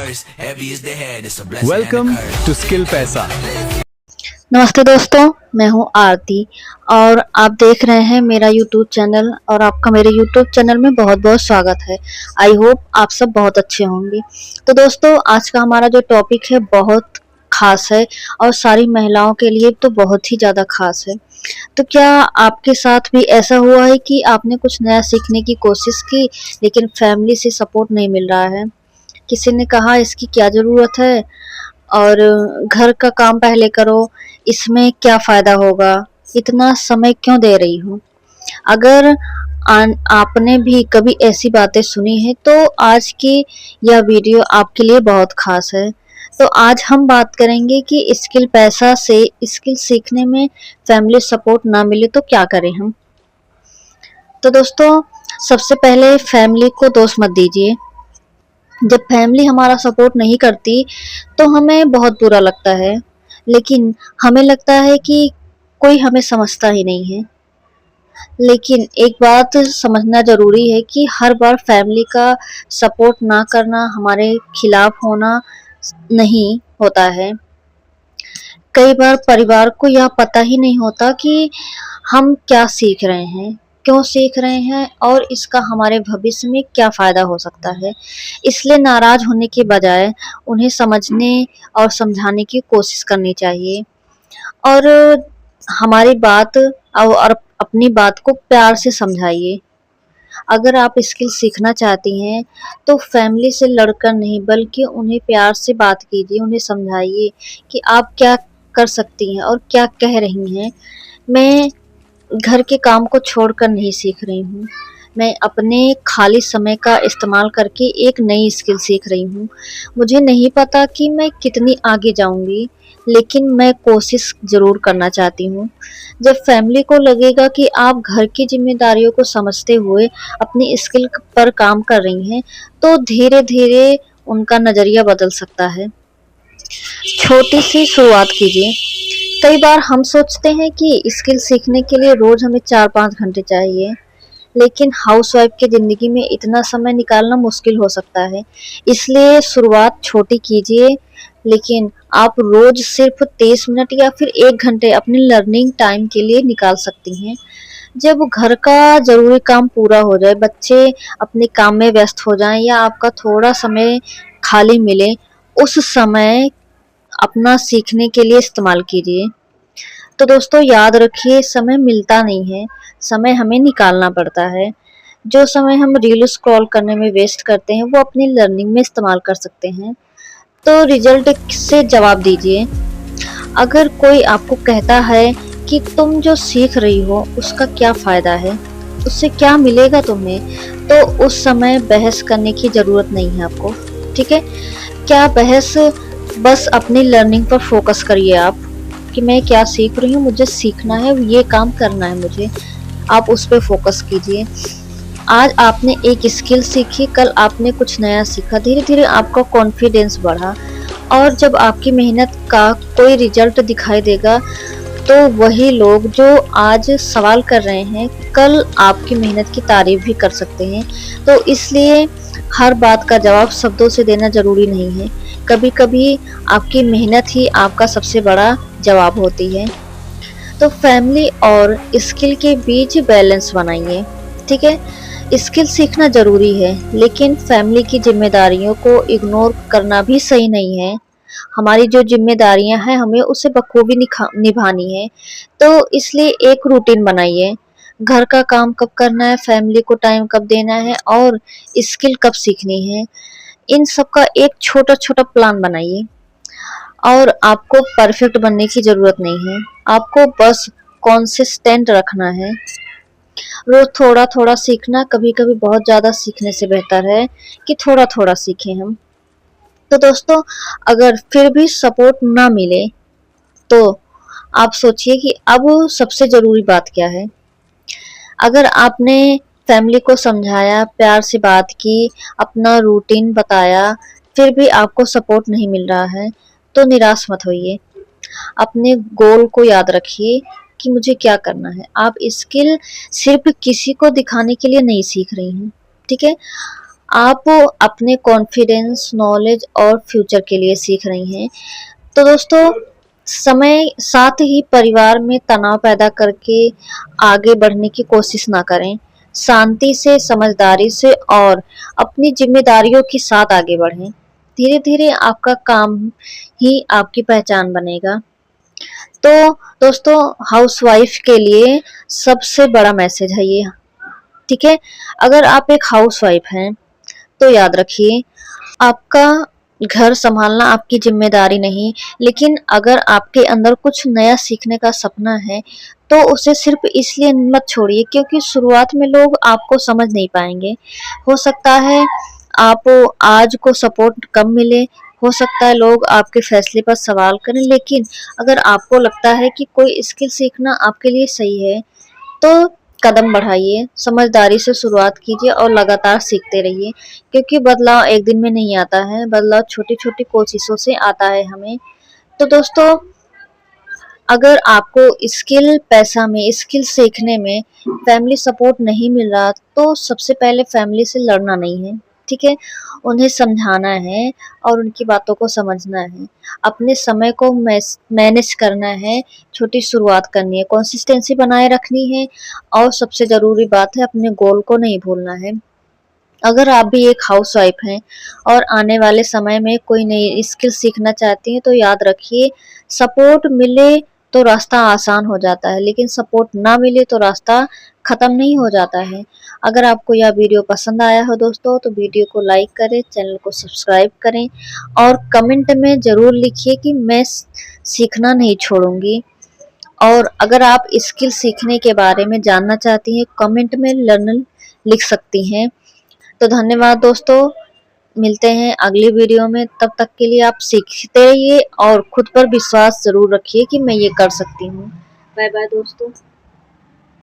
curse. Heavy is the head, it's a blessing and a welcome curse. To skill पैसा। नमस्ते दोस्तों, मैं हूं आरती और आप देख रहे हैं मेरा YouTube चैनल और आपका मेरे YouTube चैनल में बहुत बहुत स्वागत है। आई होप आप सब बहुत अच्छे होंगे। तो दोस्तों, आज का हमारा जो टॉपिक है बहुत खास है और सारी महिलाओं के लिए तो बहुत ही ज़्यादा खास है। तो क्या आपके साथ भी ऐसा हुआ है कि आपने कुछ नया सीखने की कोशिश की लेकिन फैमिली से सपोर्ट नहीं मिल रहा है? किसी ने कहा इसकी क्या ज़रूरत है और घर का काम पहले करो, इसमें क्या फ़ायदा होगा, इतना समय क्यों दे रही हो? अगर आपने भी कभी ऐसी बातें सुनी हैं तो आज की यह वीडियो आपके लिए बहुत खास है। तो आज हम बात करेंगे कि स्किल पैसा से स्किल सीखने में फैमिली सपोर्ट ना मिले तो क्या करें हम। तो दोस्तों, सबसे पहले फैमिली को दोष मत दीजिए। जब फैमिली हमारा सपोर्ट नहीं करती तो हमें बहुत बुरा लगता है, लेकिन हमें लगता है कि कोई हमें समझता ही नहीं है। लेकिन एक बात समझना ज़रूरी है कि हर बार फैमिली का सपोर्ट ना करना हमारे खिलाफ होना नहीं होता है। कई बार परिवार को यह पता ही नहीं होता कि हम क्या सीख रहे हैं, क्यों सीख रहे हैं और इसका हमारे भविष्य में क्या फ़ायदा हो सकता है। इसलिए नाराज़ होने के बजाय उन्हें समझने और समझाने की कोशिश करनी चाहिए और हमारी बात और अपनी बात को प्यार से समझाइए। अगर आप स्किल सीखना चाहती हैं तो फैमिली से लड़कर नहीं बल्कि उन्हें प्यार से बात कीजिए, उन्हें समझाइए कि आप क्या कर सकती हैं और क्या कह रही हैं। मैं घर के काम को छोड़कर नहीं सीख रही हूँ, मैं अपने खाली समय का इस्तेमाल करके एक नई स्किल सीख रही हूँ। मुझे नहीं पता कि मैं कितनी आगे जाऊँगी, लेकिन मैं कोशिश ज़रूर करना चाहती हूँ। जब फैमिली को लगेगा कि आप घर की जिम्मेदारियों को समझते हुए अपनी स्किल पर काम कर रही हैं, तो धीरे-धीरे उनका नज़रिया बदल सकता है। छोटी सी शुरुआत कीजिए। कई बार हम सोचते हैं कि स्किल सीखने के लिए रोज़ हमें 4-5 घंटे चाहिए, लेकिन हाउसवाइफ की ज़िंदगी में इतना समय निकालना मुश्किल हो सकता है। इसलिए शुरुआत छोटी कीजिए, लेकिन आप रोज़ सिर्फ 30 मिनट या फिर 1 घंटे अपने लर्निंग टाइम के लिए निकाल सकती हैं। जब घर का ज़रूरी काम पूरा हो जाए, बच्चे अपने काम में व्यस्त हो जाएं या आपका थोड़ा समय खाली मिले, उस समय अपना सीखने के लिए इस्तेमाल कीजिए। तो दोस्तों, याद रखिए, समय मिलता नहीं है, समय हमें निकालना पड़ता है। जो समय हम रील स्क्रॉल करने में वेस्ट करते हैं वो अपनी लर्निंग में इस्तेमाल कर सकते हैं। तो रिजल्ट से जवाब दीजिए। अगर कोई आपको कहता है कि तुम जो सीख रही हो उसका क्या फ़ायदा है, उससे क्या मिलेगा तुम्हें, तो उस समय बहस करने की ज़रूरत नहीं है आपको। ठीक है? क्या बहस, बस अपनी लर्निंग पर फोकस करिए आप कि मैं क्या सीख रही हूँ, मुझे सीखना है, ये काम करना है मुझे। आप उस पे फोकस कीजिए। आज आपने एक स्किल सीखी, कल आपने कुछ नया सीखा, धीरे धीरे आपका कॉन्फिडेंस बढ़ा और जब आपकी मेहनत का कोई रिजल्ट दिखाई देगा तो वही लोग जो आज सवाल कर रहे हैं कल आपकी मेहनत की तारीफ भी कर सकते हैं। तो इसलिए हर बात का जवाब शब्दों से देना ज़रूरी नहीं है। कभी कभी आपकी मेहनत ही आपका सबसे बड़ा जवाब होती है। तो फैमिली और स्किल के बीच बैलेंस बनाइए। ठीक है? स्किल सीखना ज़रूरी है, लेकिन फैमिली की जिम्मेदारियों को इग्नोर करना भी सही नहीं है। हमारी जो जिम्मेदारियां हैं हमें उसे बखूबी निभानी है। तो इसलिए एक रूटीन बनाइए। घर का काम कब करना है, फैमिली को टाइम कब देना है और स्किल कब सीखनी है, इन सब का एक छोटा छोटा प्लान बनाइए। और आपको परफेक्ट बनने की ज़रूरत नहीं है, आपको बस कंसिस्टेंट रखना है। रोज थोड़ा थोड़ा सीखना, कभी कभी बहुत ज़्यादा सीखने से बेहतर है कि थोड़ा थोड़ा सीखें हम। तो दोस्तों, अगर फिर भी सपोर्ट ना मिले तो आप सोचिए कि अब सबसे ज़रूरी बात क्या है। अगर आपने फैमिली को समझाया, प्यार से बात की, अपना रूटीन बताया, फिर भी आपको सपोर्ट नहीं मिल रहा है तो निराश मत होइए। अपने गोल को याद रखिए कि मुझे क्या करना है। आप स्किल सिर्फ किसी को दिखाने के लिए नहीं सीख रही हैं। ठीक है? आप अपने कॉन्फिडेंस, नॉलेज और फ्यूचर के लिए सीख रही हैं। तो दोस्तों, समय साथ ही परिवार में तनाव पैदा करके आगे बढ़ने की कोशिश ना करें। शांति से, समझदारी से और अपनी जिम्मेदारियों के साथ आगे बढ़ें। धीरे धीरे आपका काम ही आपकी पहचान बनेगा। तो दोस्तों, हाउसवाइफ के लिए सबसे बड़ा मैसेज है ये, ठीक है। अगर आप एक हाउसवाइफ हैं तो याद रखिए, आपका घर संभालना आपकी जिम्मेदारी नहीं, लेकिन अगर आपके अंदर कुछ नया सीखने का सपना है तो उसे सिर्फ इसलिए मत छोड़िए क्योंकि शुरुआत में लोग आपको समझ नहीं पाएंगे। हो सकता है आप आज को सपोर्ट कम मिले, हो सकता है लोग आपके फैसले पर सवाल करें, लेकिन अगर आपको लगता है कि कोई स्किल सीखना आपके लिए सही है तो कदम बढ़ाइए, समझदारी से शुरुआत कीजिए और लगातार सीखते रहिए, क्योंकि बदलाव एक दिन में नहीं आता है, बदलाव छोटी-छोटी कोशिशों से आता है हमें। तो दोस्तों, अगर आपको पैसा में, स्किल सीखने में फैमिली सपोर्ट नहीं मिल रहा, तो सबसे पहले फैमिली से लड़ना नहीं है, ठीक है? उन्हें समझाना है और उनकी बातों को समझना है। अपने समय को मैनेज करना है, छोटी शुरुआत करनी है, कंसिस्टेंसी बनाए रखनी है और सबसे ज़रूरी बात है अपने गोल को नहीं भूलना है। अगर आप भी एक हाउसवाइफ हैं और आने वाले समय में कोई नई स्किल सीखना चाहती हैं तो याद रखिए, सपोर्ट मिले तो रास्ता आसान हो जाता है, लेकिन सपोर्ट ना मिले तो रास्ता खत्म नहीं हो जाता है। अगर आपको यह वीडियो पसंद आया हो दोस्तों तो वीडियो को लाइक करें, चैनल को सब्सक्राइब करें और कमेंट में ज़रूर लिखिए कि मैं सीखना नहीं छोड़ूंगी। और अगर आप स्किल सीखने के बारे में जानना चाहती हैं, कमेंट में लर्न लिख सकती हैं। तो धन्यवाद दोस्तों, मिलते हैं अगली वीडियो में। तब तक के लिए आप सीखते रहिए और खुद पर विश्वास ज़रूर रखिए कि मैं ये कर सकती हूँ। बाय बाय दोस्तों।